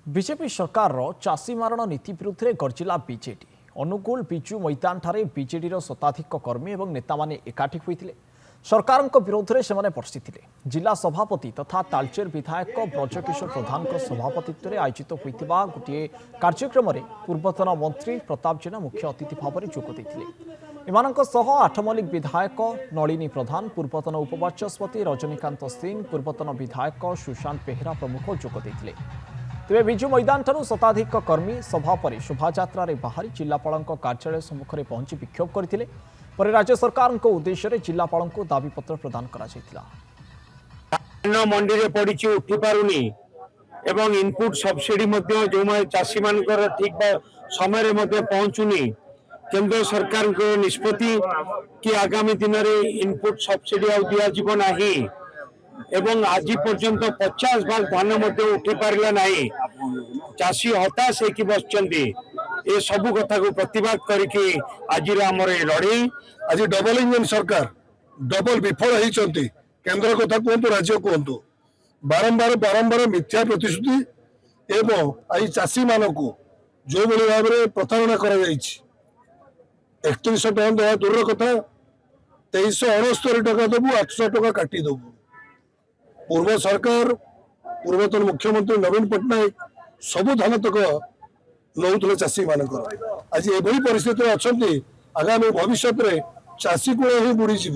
BJP सरकार चाषी मारण नीति विरुद्ध गर्जिला बीजेडी। अनुगुल बिजु मैदान ठारे बीजेडी शताधिक कर्मी और नेता माने एकाठी होते सरकार विरोध में से बर्षिले। जिला सभापति तथा तालचेर विधायक ब्रजकिशोर प्रधान सभापतित्व में आयोजित होता गोटे कार्यक्रम में पूर्वतन मंत्री प्रताप जेना मुख्य अतिथि भाव में जोग आठमल्लिक विधायक नलिनी प्रधान, पूर्वतन उपबाचस्पति रजनीकांत सिंह, पूर्वतन विधायक सुशांत बेहेरा प्रमुख जोग देते। तेज बिजु मैदान ठारू शताधिक कर्मी सभा पर शोभायात्रा बाहरी जिलापाल कार्यालय सम्मुखें पहुंची विक्षोभ करते। पर राज्य सरकार उद्देश्य रे जिलापाल को दाबीपत्र प्रदान करा मंडी रे पड़ी उठी पारुनी एवं इनपुट सब्सिडी जो चाषी मान ठीक समय पहुंचुनी। केंद्र सरकार को निष्पत्ति कि आगामी दिन में इनपुट सब्सिडी दिज्व ना एवं आज पर्यंत 50 भाग धान उठी पारा ना। चाषी हताश होकर बसचंती। ये सबू कथा को प्रतिवाद करके आज आमर लड़े। आज डबल इंजन सरकार डबल विफल होती। केंद्र कथा कहतु, राज्य कहतु, बारंबार बारंबार मिथ्या प्रतिश्रुति एवं आज चाषी मान जो भाई भाव में प्रताड़ना कर 3100 टका दवा दूर कथा 2369 टका दबू 800 टका काटी दबू। पूर्व सरकार पूर्वतन मुख्यमंत्री नवीन पट्टनायक सबू धान तक नौले चाषी मान आज एभली परिस्थिति अच्छा। आगामी भविष्य में चाषी कूल ही बुड़ीज।